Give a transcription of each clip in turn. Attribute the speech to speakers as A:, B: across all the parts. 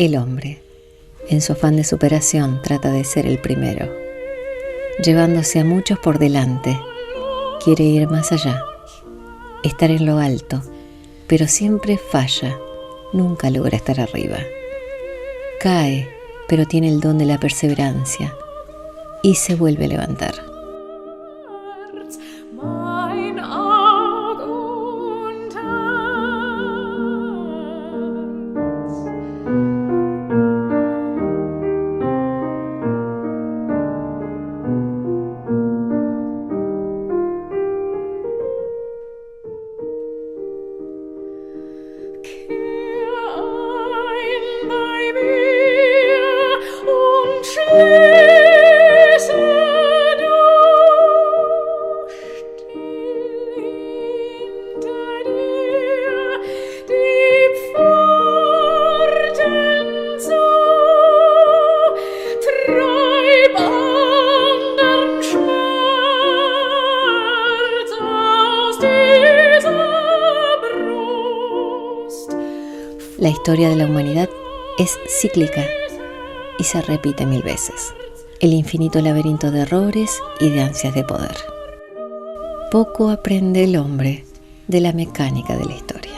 A: El hombre, en su afán de superación, trata de ser el primero, llevándose a muchos por delante. Quiere ir más allá, estar en lo alto, pero siempre falla, nunca logra estar arriba. Cae, pero tiene el don de la perseverancia y se vuelve a levantar. La historia de la humanidad es cíclica y se repite 1000 veces. El infinito laberinto de errores y de ansias de poder. Poco aprende el hombre de la mecánica de la historia.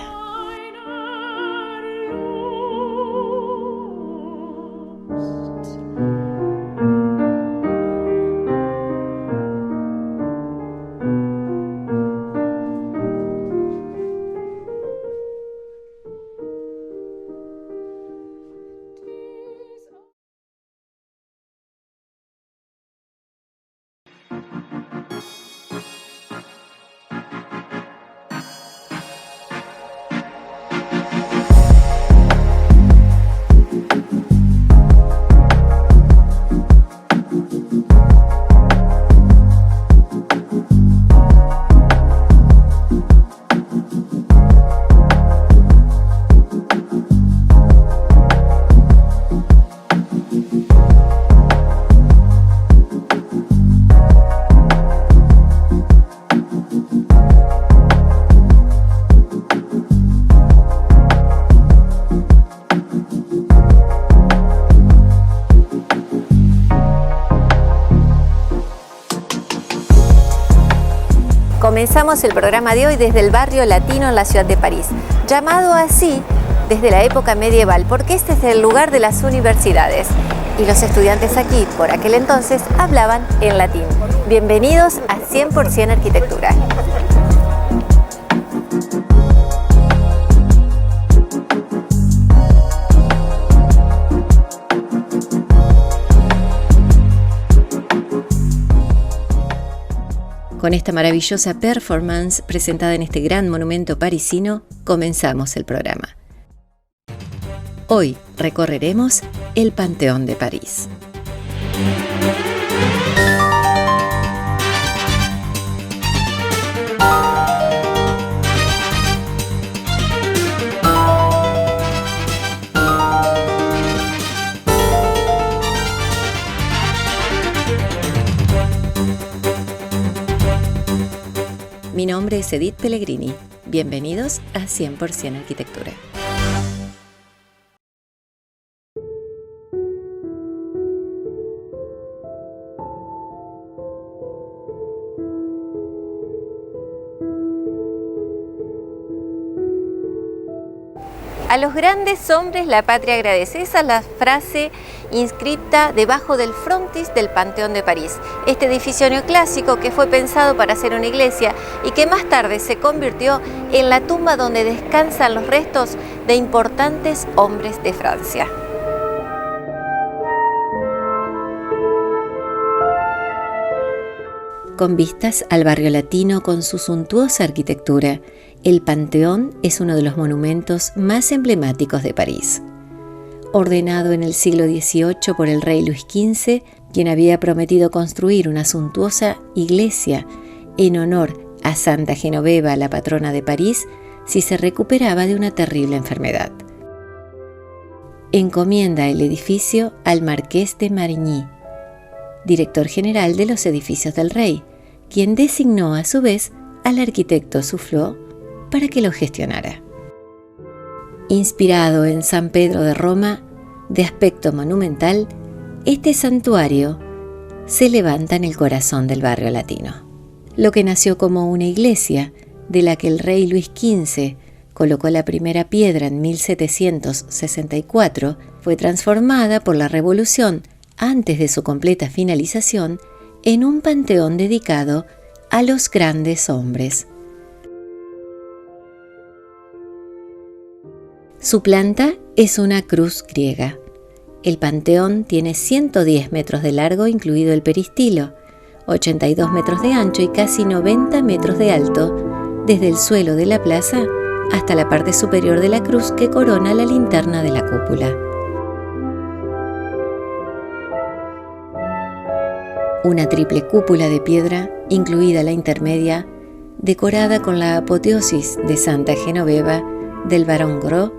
B: Comenzamos el programa de hoy desde el barrio latino en la ciudad de París, llamado así desde la época medieval, porque este es el lugar de las universidades. Y los estudiantes aquí, por aquel entonces, hablaban en latín. Bienvenidos a 100% Arquitectura.
A: Con esta maravillosa performance presentada en este gran monumento parisino, comenzamos el programa. Hoy recorreremos el Panteón de París. Mi nombre es Edith Pellegrini. Bienvenidos a 100% Arquitectura.
B: A los grandes hombres la patria agradece. Esa es la frase inscripta debajo del frontis del Panteón de París. Este edificio neoclásico que fue pensado para ser una iglesia y que más tarde se convirtió en la tumba donde descansan los restos de importantes hombres de Francia.
A: Con vistas al barrio latino con su suntuosa arquitectura, el Panteón es uno de los monumentos más emblemáticos de París. Ordenado en el siglo XVIII por el rey Luis XV, quien había prometido construir una suntuosa iglesia en honor a Santa Genoveva, la patrona de París, si se recuperaba de una terrible enfermedad. Encomienda el edificio al marqués de Marigny, director general de los edificios del rey, quien designó a su vez al arquitecto Soufflot para que lo gestionara. Inspirado en San Pedro de Roma, De aspecto monumental, este santuario se levanta en el corazón del barrio latino. Lo que nació como una iglesia, de la que el rey Luis XV colocó la primera piedra en 1764, fue transformada por la Revolución, antes de su completa finalización, en un panteón dedicado a los grandes hombres. Su planta es una cruz griega. El panteón tiene 110 metros de largo, incluido el peristilo, 82 metros de ancho y casi 90 metros de alto, desde el suelo de la plaza hasta la parte superior de la cruz que corona la linterna de la cúpula. Una triple cúpula de piedra, incluida la intermedia, decorada con la apoteosis de Santa Genoveva del barón Gros,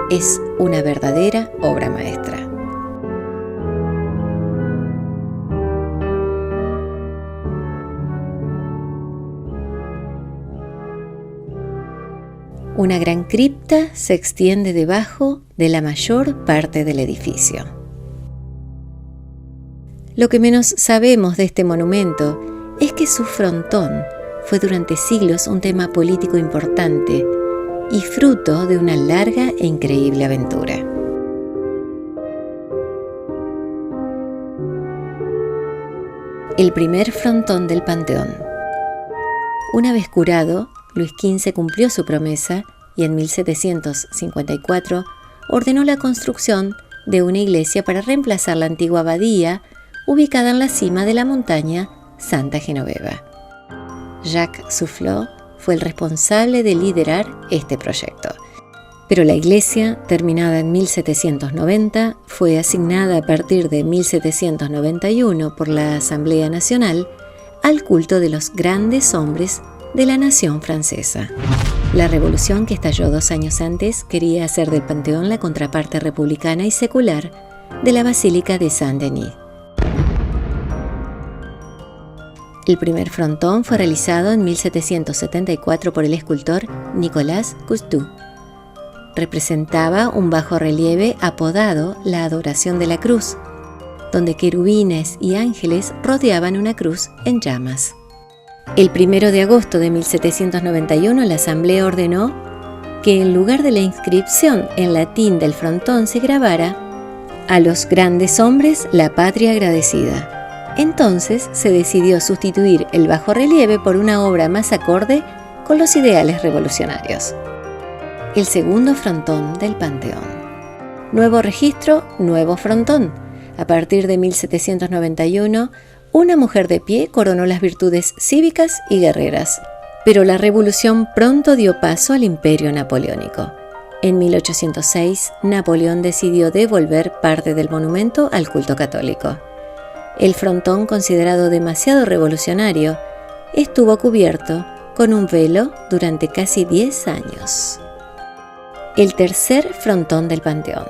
A: es una verdadera obra maestra. Una gran cripta se extiende debajo de la mayor parte del edificio. Lo que menos sabemos de este monumento es que su frontón fue durante siglos un tema político importante y fruto de una larga e increíble aventura. El primer frontón del Panteón. Una vez curado, Luis XV cumplió su promesa y en 1754 ordenó la construcción de una iglesia para reemplazar la antigua abadía ubicada en la cima de la montaña Santa Genoveva. Jacques Soufflot fue el responsable de liderar este proyecto. Pero la iglesia, terminada en 1790, fue asignada a partir de 1791 por la Asamblea Nacional al culto de los grandes hombres de la nación francesa. La revolución que estalló 2 años antes quería hacer del Panteón la contraparte republicana y secular de la Basílica de Saint-Denis. El primer frontón fue realizado en 1774 por el escultor Nicolas Cousteau. Representaba un bajorrelieve apodado La Adoración de la Cruz, donde querubines y ángeles rodeaban una cruz en llamas. El 1 de agosto de 1791 la Asamblea ordenó que en lugar de la inscripción en latín del frontón se grabara «A los grandes hombres la patria agradecida». Entonces se decidió sustituir el bajorrelieve por una obra más acorde con los ideales revolucionarios. El segundo frontón del Panteón. Nuevo registro, nuevo frontón. A partir de 1791, una mujer de pie coronó las virtudes cívicas y guerreras. Pero la revolución pronto dio paso al imperio napoleónico. En 1806, Napoleón decidió devolver parte del monumento al culto católico. El frontón, considerado demasiado revolucionario, estuvo cubierto con un velo durante casi 10 años. El tercer frontón del Panteón.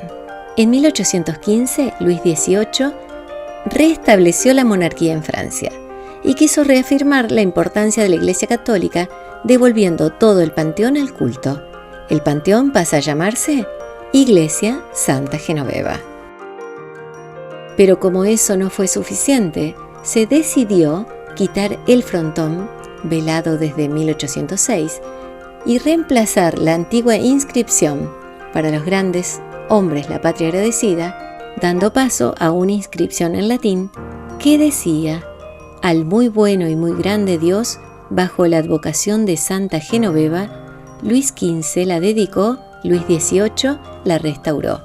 A: En 1815, Luis XVIII restableció la monarquía en Francia y quiso reafirmar la importancia de la Iglesia Católica, devolviendo todo el Panteón al culto. El Panteón pasa a llamarse Iglesia Santa Genoveva. Pero como eso no fue suficiente, se decidió quitar el frontón, velado desde 1806, y reemplazar la antigua inscripción «Para los grandes hombres la patria agradecida», dando paso a una inscripción en latín que decía «Al muy bueno y muy grande Dios, bajo la advocación de Santa Genoveva, Luis XV la dedicó, Luis XVIII la restauró».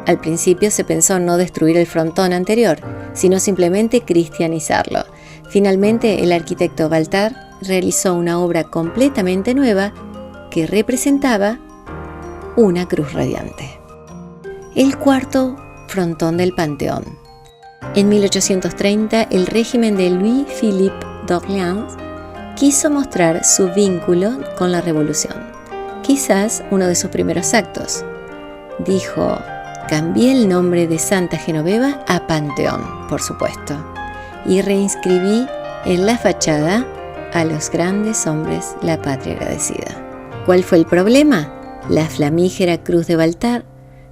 A: Al principio se pensó no destruir el frontón anterior, sino simplemente cristianizarlo. Finalmente, el arquitecto Baltard realizó una obra completamente nueva que representaba una cruz radiante. El cuarto frontón del Panteón. En 1830, el régimen de Louis-Philippe d'Orléans quiso mostrar su vínculo con la revolución. Quizás uno de sus primeros actos. Dijo: cambié el nombre de Santa Genoveva a Panteón, por supuesto, y reinscribí en la fachada «A los grandes hombres la patria agradecida». ¿Cuál fue el problema? La flamígera cruz de Baltard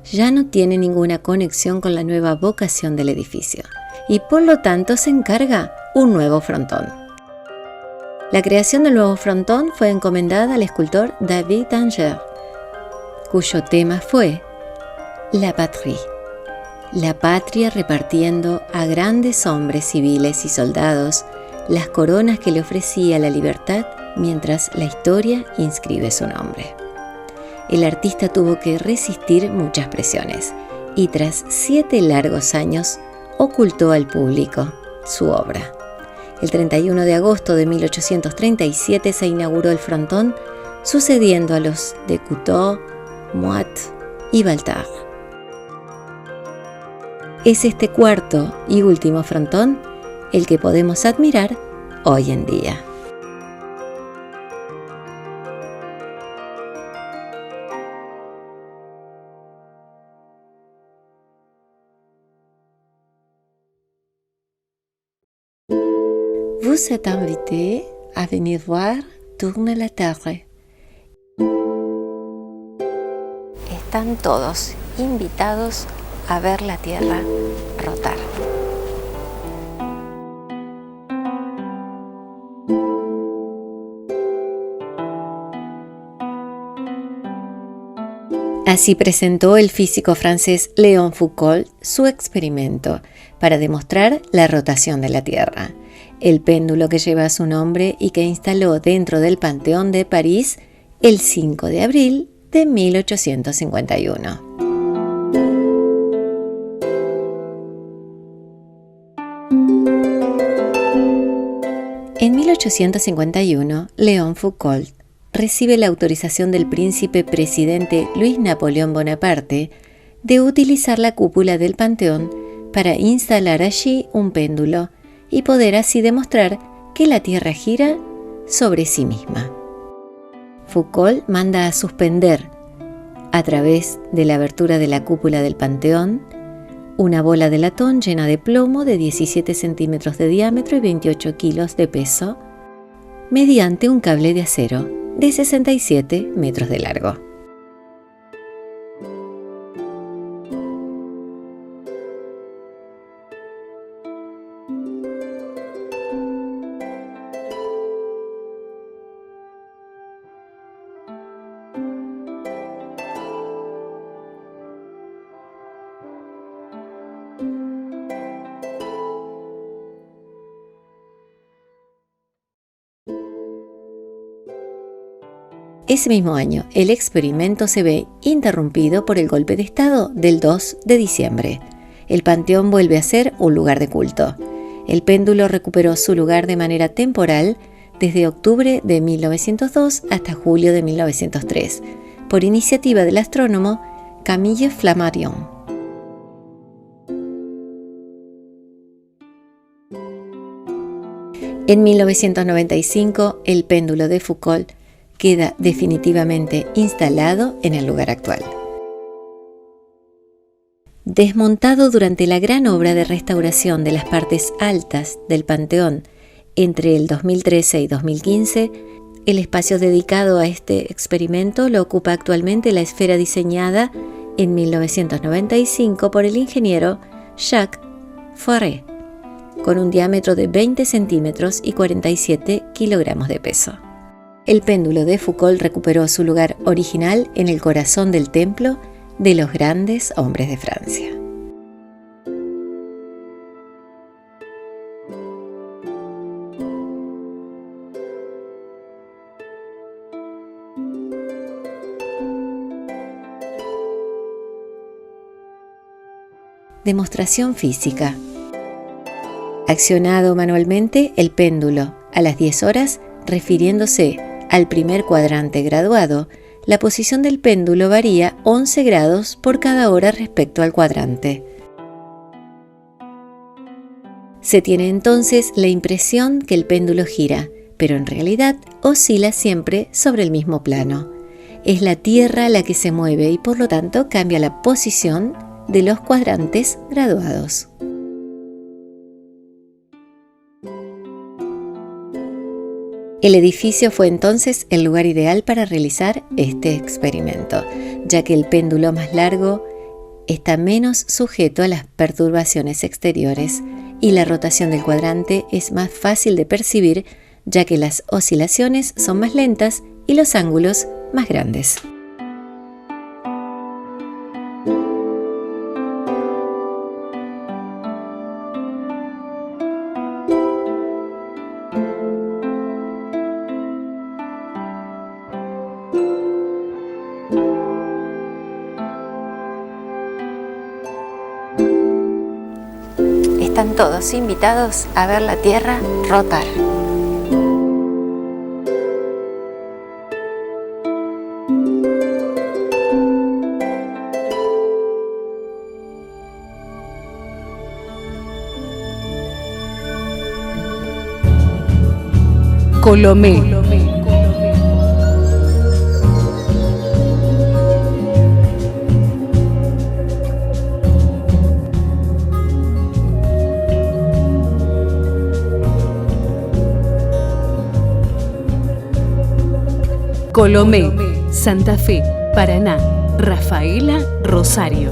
A: ya no tiene ninguna conexión con la nueva vocación del edificio y por lo tanto se encarga un nuevo frontón. La creación del nuevo frontón fue encomendada al escultor David Danger, cuyo tema fue La Patrie, la patria repartiendo a grandes hombres civiles y soldados las coronas que le ofrecía la libertad mientras la historia inscribe su nombre. El artista tuvo que resistir muchas presiones y tras 7 largos años ocultó al público su obra. El 31 de agosto de 1837 se inauguró el frontón, sucediendo a los de Couteau, Moat y Baltard. Es este cuarto y último frontón el que podemos admirar hoy en día. Vous êtes invité à venir voir tourner la Terre.
B: Están todos invitados a ver la Tierra rotar.
A: Así presentó el físico francés Léon Foucault su experimento para demostrar la rotación de la Tierra, el péndulo que lleva su nombre y que instaló dentro del Panteón de París el 5 de abril de 1851. En 1851, Léon Foucault recibe la autorización del príncipe presidente Luis Napoleón Bonaparte de utilizar la cúpula del Panteón para instalar allí un péndulo y poder así demostrar que la Tierra gira sobre sí misma. Foucault manda a suspender, a través de la abertura de la cúpula del Panteón, una bola de latón llena de plomo de 17 centímetros de diámetro y 28 kilos de peso, mediante un cable de acero de 67 metros de largo. Ese mismo año, el experimento se ve interrumpido por el golpe de Estado del 2 de diciembre. El Panteón vuelve a ser un lugar de culto. El péndulo recuperó su lugar de manera temporal desde octubre de 1902 hasta julio de 1903, por iniciativa del astrónomo Camille Flammarion. En 1995, el péndulo de Foucault queda definitivamente instalado en el lugar actual. Desmontado durante la gran obra de restauración de las partes altas del Panteón entre el 2013 y 2015, el espacio dedicado a este experimento lo ocupa actualmente la esfera diseñada en 1995 por el ingeniero Jacques Fauré, con un diámetro de 20 centímetros y 47 kilogramos de peso. El péndulo de Foucault recuperó su lugar original en el corazón del templo de los grandes hombres de Francia. Demostración física. Accionado manualmente, el péndulo, a las 10 horas, refiriéndose al primer cuadrante graduado, la posición del péndulo varía 11 grados por cada hora respecto al cuadrante. Se tiene entonces la impresión que el péndulo gira, pero en realidad oscila siempre sobre el mismo plano. Es la Tierra la que se mueve y por lo tanto cambia la posición de los cuadrantes graduados. El edificio fue entonces el lugar ideal para realizar este experimento, ya que el péndulo más largo está menos sujeto a las perturbaciones exteriores y la rotación del cuadrante es más fácil de percibir, ya que las oscilaciones son más lentas y los ángulos más grandes.
B: Están todos invitados a ver la Tierra rotar.
C: Colomé. Colomé, Santa Fe, Paraná, Rafaela, Rosario.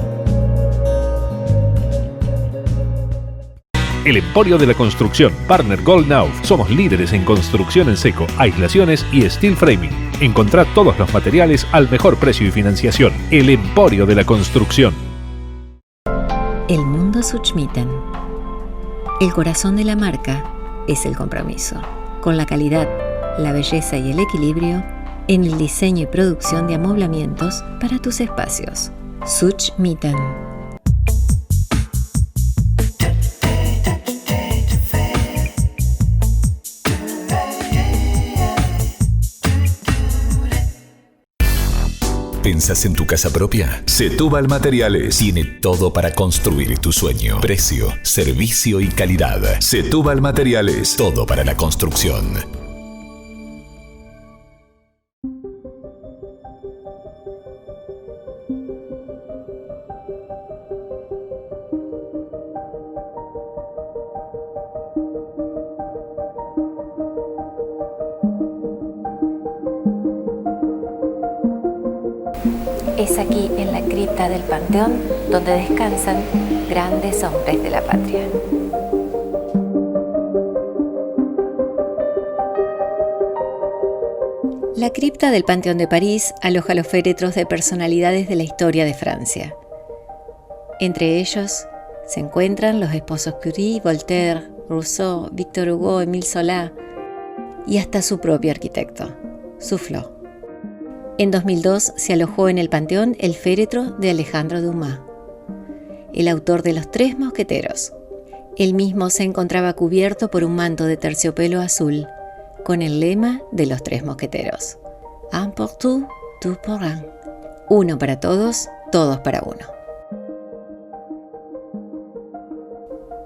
D: El Emporio de la Construcción, Partner Goldknauf. Somos líderes en construcción en seco, aislaciones y steel framing. Encontrá todos los materiales al mejor precio y financiación. El Emporio de la Construcción.
A: El mundo Suchmitten. El corazón de la marca es el compromiso con la calidad, la belleza y el equilibrio en el diseño y producción de amoblamientos para tus espacios. Suchmitten.
E: ¿Pensás en tu casa propia? Setúbal Materiales tiene todo para construir tu sueño. Precio, servicio y calidad. Setúbal Materiales, todo para la construcción.
B: Es aquí, en la cripta del Panteón, donde descansan grandes hombres de la patria.
A: La cripta del Panteón de París aloja los féretros de personalidades de la historia de Francia. Entre ellos se encuentran los esposos Curie, Voltaire, Rousseau, Victor Hugo, Émile Zola y hasta su propio arquitecto, Soufflot. En 2002 se alojó en el Panteón el féretro de Alejandro Dumas, el autor de Los Tres Mosqueteros. Él mismo se encontraba cubierto por un manto de terciopelo azul, con el lema de Los Tres Mosqueteros: Un pour tout, tout pour un. Uno para todos, todos para uno.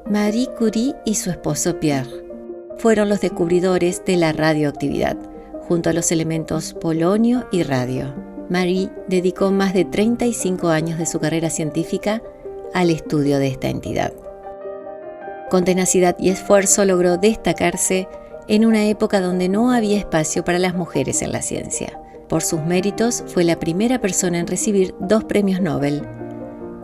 A: Marie Curie y su esposo Pierre fueron los descubridores de la radioactividad, junto a los elementos polonio y radio. Marie dedicó más de 35 años de su carrera científica al estudio de esta entidad. Con tenacidad y esfuerzo logró destacarse en una época donde no había espacio para las mujeres en la ciencia. Por sus méritos fue la primera persona en recibir 2 premios Nobel,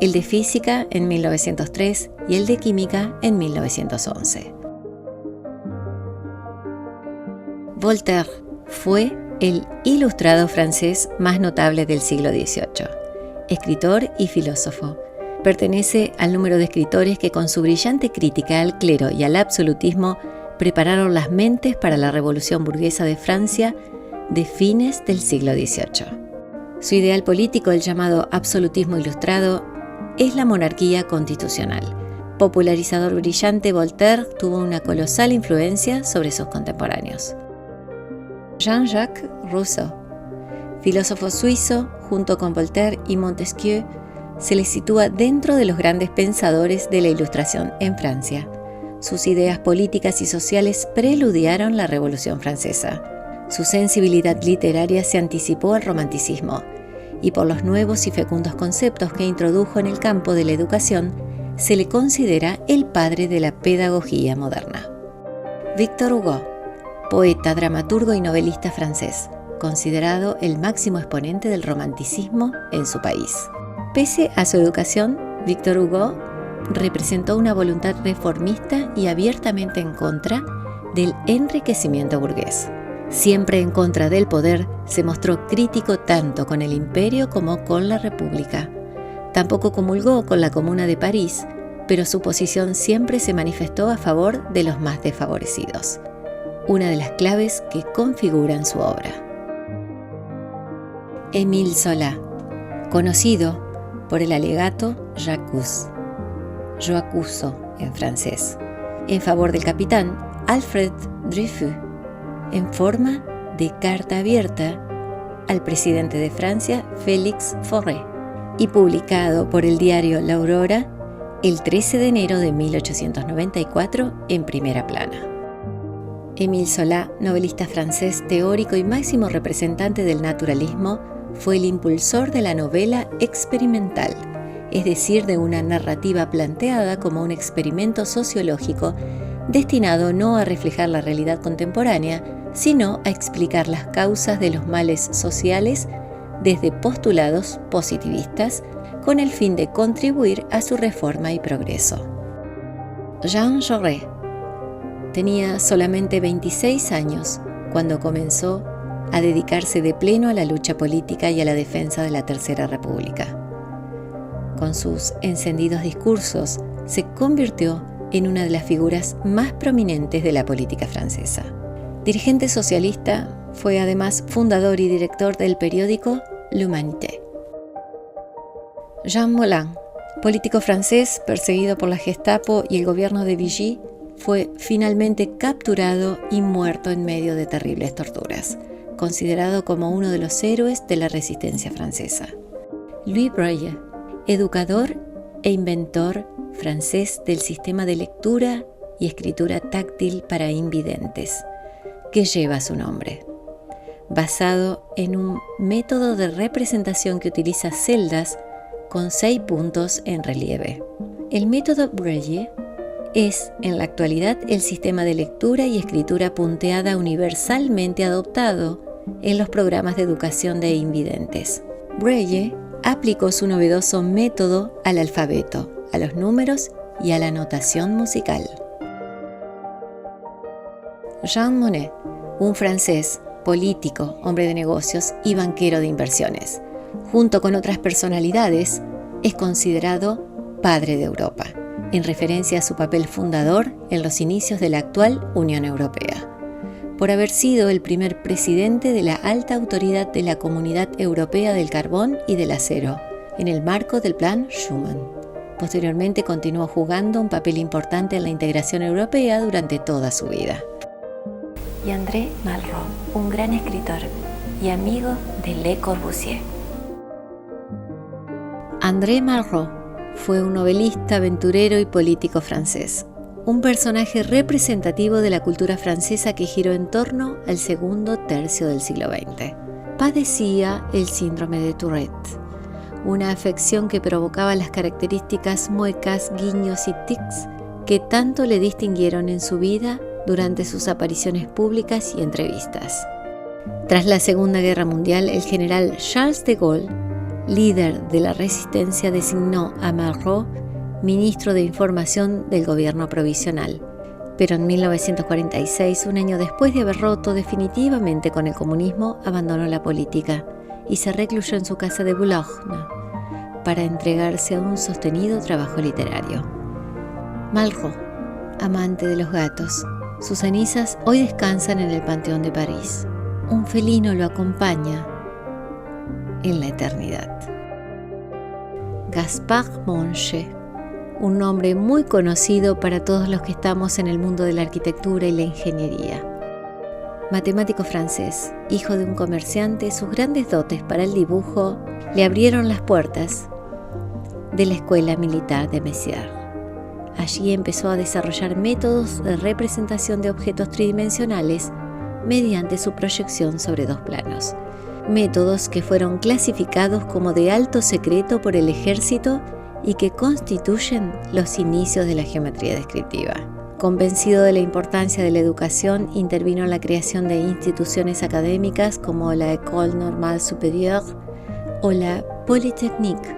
A: el de Física en 1903 y el de Química en 1911. Voltaire fue el ilustrado francés más notable del siglo XVIII, escritor y filósofo. Pertenece al número de escritores que con su brillante crítica al clero y al absolutismo prepararon las mentes para la revolución burguesa de Francia de fines del siglo XVIII. Su ideal político, el llamado absolutismo ilustrado, es la monarquía constitucional. Popularizador brillante, Voltaire tuvo una colosal influencia sobre sus contemporáneos. Jean-Jacques Rousseau, filósofo suizo, junto con Voltaire y Montesquieu, se le sitúa dentro de los grandes pensadores de la Ilustración en Francia. Sus ideas políticas y sociales preludiaron la Revolución Francesa. Su sensibilidad literaria se anticipó al romanticismo, y por los nuevos y fecundos conceptos que introdujo en el campo de la educación, se le considera el padre de la pedagogía moderna. Victor Hugo, poeta, dramaturgo y novelista francés, considerado el máximo exponente del romanticismo en su país. Pese a su educación, Victor Hugo representó una voluntad reformista y abiertamente en contra del enriquecimiento burgués. Siempre en contra del poder, se mostró crítico tanto con el imperio como con la república. Tampoco comulgó con la Comuna de París, pero su posición siempre se manifestó a favor de los más desfavorecidos, una de las claves que configuran su obra. Émile Zola, conocido por el alegato J'accuse, yo acuso en francés, en favor del capitán Alfred Dreyfus, en forma de carta abierta al presidente de Francia, Félix Faure, y publicado por el diario La Aurora el 13 de enero de 1894 en primera plana. Émile Zola, novelista francés, teórico y máximo representante del naturalismo, fue el impulsor de la novela experimental, es decir, de una narrativa planteada como un experimento sociológico destinado no a reflejar la realidad contemporánea, sino a explicar las causas de los males sociales desde postulados positivistas, con el fin de contribuir a su reforma y progreso. Jean Jaurès tenía solamente 26 años cuando comenzó a dedicarse de pleno a la lucha política y a la defensa de la Tercera República. Con sus encendidos discursos, se convirtió en una de las figuras más prominentes de la política francesa. Dirigente socialista, fue además fundador y director del periódico L'Humanité. Jean Moulin, político francés perseguido por la Gestapo y el gobierno de Vichy, fue finalmente capturado y muerto en medio de terribles torturas, considerado como uno de los héroes de la resistencia francesa. Louis Braille, educador e inventor francés del sistema de lectura y escritura táctil para invidentes, que lleva su nombre, basado en un método de representación que utiliza celdas con 6 puntos en relieve. El método Braille es, en la actualidad, el sistema de lectura y escritura punteada universalmente adoptado en los programas de educación de invidentes. Braille aplicó su novedoso método al alfabeto, a los números y a la notación musical. Jean Monnet, un francés, político, hombre de negocios y banquero de inversiones, junto con otras personalidades, es considerado padre de Europa, en referencia a su papel fundador en los inicios de la actual Unión Europea, por haber sido el primer presidente de la alta autoridad de la Comunidad Europea del Carbón y del Acero, en el marco del Plan Schuman. Posteriormente continuó jugando un papel importante en la integración europea durante toda su vida. Y André Malraux, un gran escritor y amigo de Le Corbusier. André Malraux fue un novelista, aventurero y político francés, un personaje representativo de la cultura francesa que giró en torno al segundo tercio del siglo XX. Padecía el síndrome de Tourette, una afección que provocaba las características muecas, guiños y tics que tanto le distinguieron en su vida durante sus apariciones públicas y entrevistas. Tras la Segunda Guerra Mundial, el general Charles de Gaulle, líder de la resistencia, designó a Malraux ministro de Información del gobierno provisional. Pero en 1946, un año después de haber roto definitivamente con el comunismo, abandonó la política y se recluyó en su casa de Boulogne para entregarse a un sostenido trabajo literario. Malraux, amante de los gatos, sus cenizas hoy descansan en el Panteón de París. Un felino lo acompaña en la eternidad. Gaspard Monge, un nombre muy conocido para todos los que estamos en el mundo de la arquitectura y la ingeniería. Matemático francés, hijo de un comerciante, sus grandes dotes para el dibujo le abrieron las puertas de la Escuela Militar de Messières. Allí empezó a desarrollar métodos de representación de objetos tridimensionales mediante su proyección sobre 2 planos. Métodos que fueron clasificados como de alto secreto por el ejército y que constituyen los inicios de la geometría descriptiva. Convencido de la importancia de la educación, intervino en la creación de instituciones académicas como la École Normale Supérieure o la Polytechnique,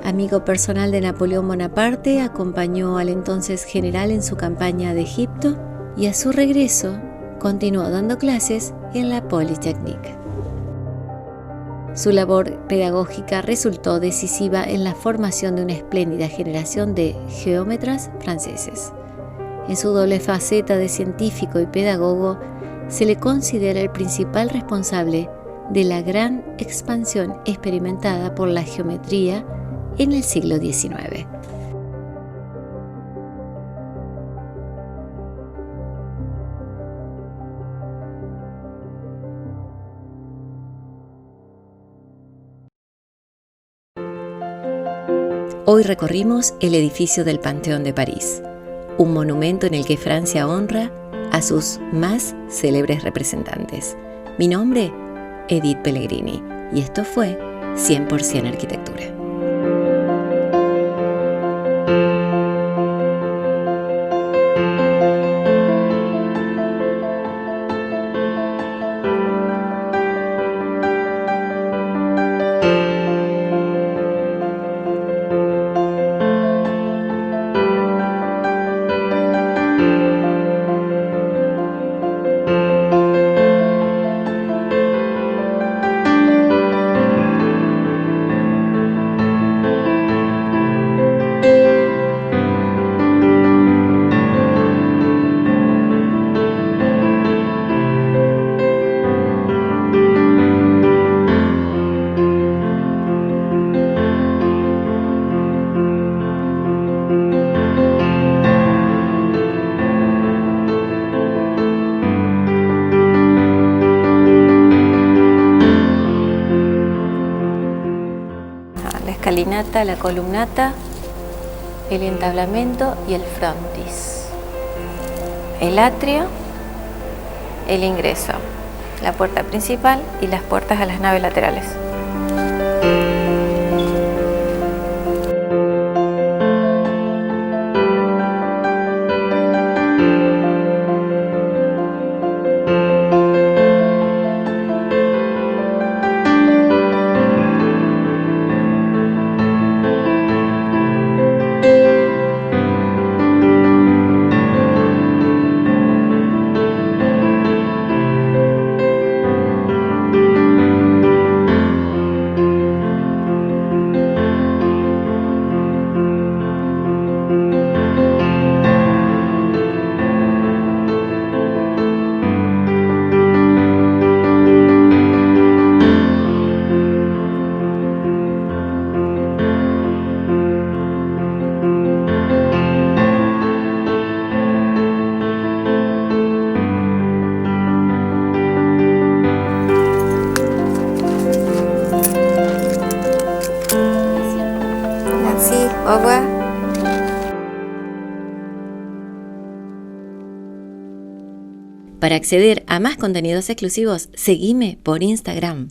A: Amigo personal de Napoleón Bonaparte, acompañó al entonces general en su campaña de Egipto y a su regreso continuó dando clases en la Polytechnique. Su labor pedagógica resultó decisiva en la formación de una espléndida generación de geómetras franceses. En su doble faceta de científico y pedagogo, se le considera el principal responsable de la gran expansión experimentada por la geometría en el siglo XIX. Hoy recorrimos el edificio del Panteón de París, un monumento en el que Francia honra a sus más célebres representantes. Mi nombre, Edith Pellegrini, y esto fue 100% Arquitectura. La columnata, el entablamento y el frontis, el atrio, el ingreso, la puerta principal y las puertas a las naves laterales. Para acceder a más contenidos exclusivos, seguime por Instagram.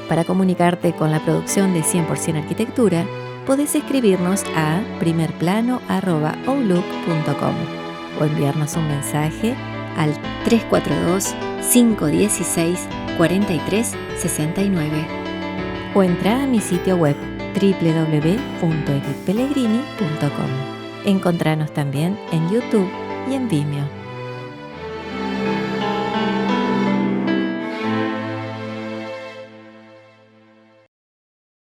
A: Para comunicarte con la producción de 100% Arquitectura, podés escribirnos a primerplano@outlook.com o enviarnos un mensaje al 342-516-4369 o entra a mi sitio web www.edithpellegrini.com. Encontranos también en YouTube y en Vimeo.